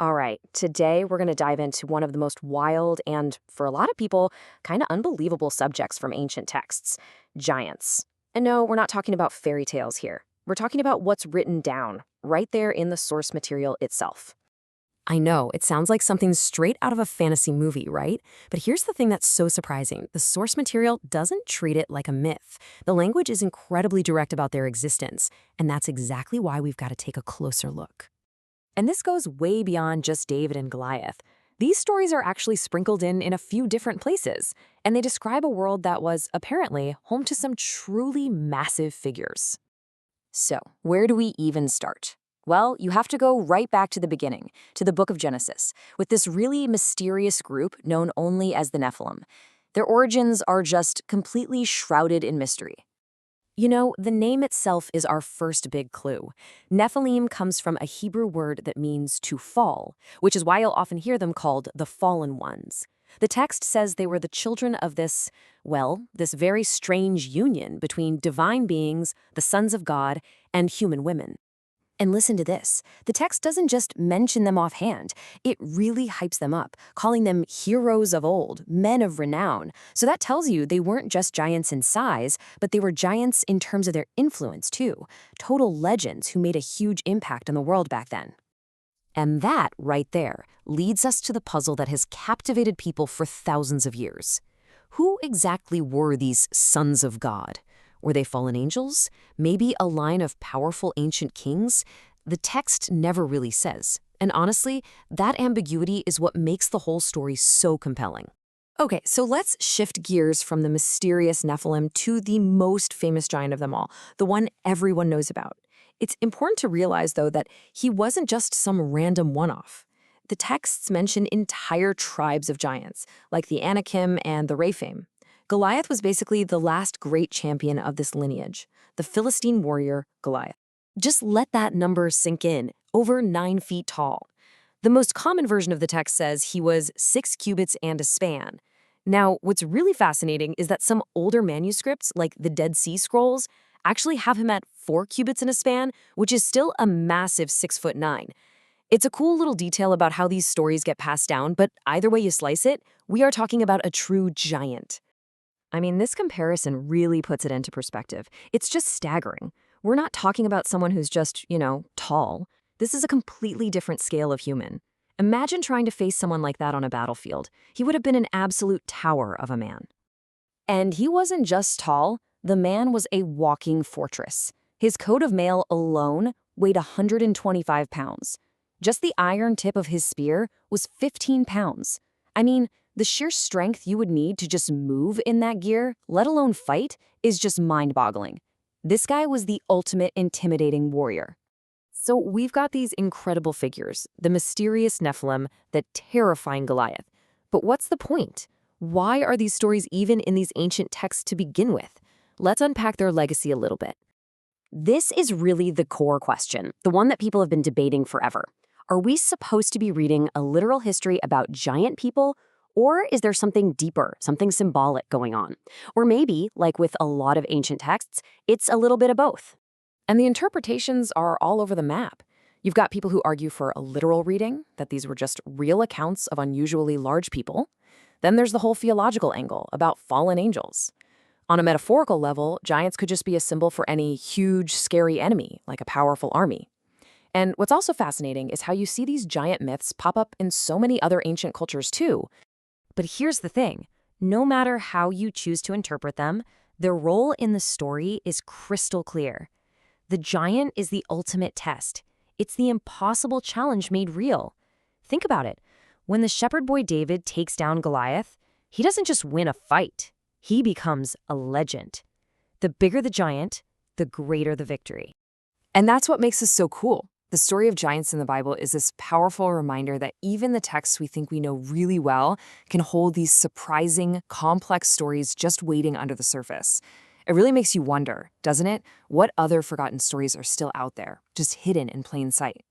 All right, today we're going to dive into one of the most wild and, for a lot of people, kind of unbelievable subjects from ancient texts: giants. And no, we're not talking about fairy tales here. We're talking about what's written down, right there in the source material itself. I know, it sounds like something straight out of a fantasy movie, right? But here's the thing that's so surprising. The source material doesn't treat it like a myth. The language is incredibly direct about their existence, and that's exactly why we've got to take a closer look. And this goes way beyond just David and Goliath. These stories are actually sprinkled in a few different places, and they describe a world that was, apparently, home to some truly massive figures. So, where do we even start? Well, you have to go right back to the beginning, to the book of Genesis, with this really mysterious group known only as the Nephilim. Their origins are just completely shrouded in mystery. You know, the name itself is our first big clue. Nephilim comes from a Hebrew word that means to fall, which is why you'll often hear them called the fallen ones. The text says they were the children of this very strange union between divine beings, the sons of God, and human women. And listen to this. The text doesn't just mention them offhand. It really hypes them up, calling them heroes of old, men of renown. So that tells you they weren't just giants in size, but they were giants in terms of their influence, too. Total legends who made a huge impact on the world back then. And that, right there, leads us to the puzzle that has captivated people for thousands of years. Who exactly were these sons of God? Were they fallen angels? Maybe a line of powerful ancient kings? The text never really says. And honestly, that ambiguity is what makes the whole story so compelling. Okay, so let's shift gears from the mysterious Nephilim to the most famous giant of them all, the one everyone knows about. It's important to realize, though, that he wasn't just some random one-off. The texts mention entire tribes of giants, like the Anakim and the Rephaim. Goliath was basically the last great champion of this lineage, the Philistine warrior Goliath. Just let that number sink in, over 9 feet tall. The most common version of the text says he was 6 cubits and a span. Now, what's really fascinating is that some older manuscripts, like the Dead Sea Scrolls, actually have him at 4 cubits and a span, which is still a massive 6'9". It's a cool little detail about how these stories get passed down, but either way you slice it, we are talking about a true giant. I mean, this comparison really puts it into perspective. It's just staggering. We're not talking about someone who's just, tall. This is a completely different scale of human. Imagine trying to face someone like that on a battlefield. He would have been an absolute tower of a man. And he wasn't just tall. The man was a walking fortress. His coat of mail alone weighed 125 pounds. Just the iron tip of his spear was 15 pounds. I mean, the sheer strength you would need to just move in that gear, let alone fight, is just mind-boggling. This guy was the ultimate intimidating warrior. So we've got these incredible figures, the mysterious Nephilim, the terrifying Goliath. But what's the point? Why are these stories even in these ancient texts to begin with? Let's unpack their legacy a little bit. This is really the core question, the one that people have been debating forever. Are we supposed to be reading a literal history about giant people, or is there something deeper, something symbolic going on? Or maybe, like with a lot of ancient texts, it's a little bit of both. And the interpretations are all over the map. You've got people who argue for a literal reading, that these were just real accounts of unusually large people. Then there's the whole theological angle about fallen angels. On a metaphorical level, giants could just be a symbol for any huge, scary enemy, like a powerful army. And what's also fascinating is how you see these giant myths pop up in so many other ancient cultures too. But here's the thing, no matter how you choose to interpret them, their role in the story is crystal clear. The giant is the ultimate test. It's the impossible challenge made real. Think about it. When the shepherd boy David takes down Goliath, he doesn't just win a fight. He becomes a legend. The bigger the giant, the greater the victory. And that's what makes this so cool. The story of giants in the Bible is this powerful reminder that even the texts we think we know really well can hold these surprising, complex stories just waiting under the surface. It really makes you wonder, doesn't it? What other forgotten stories are still out there, just hidden in plain sight?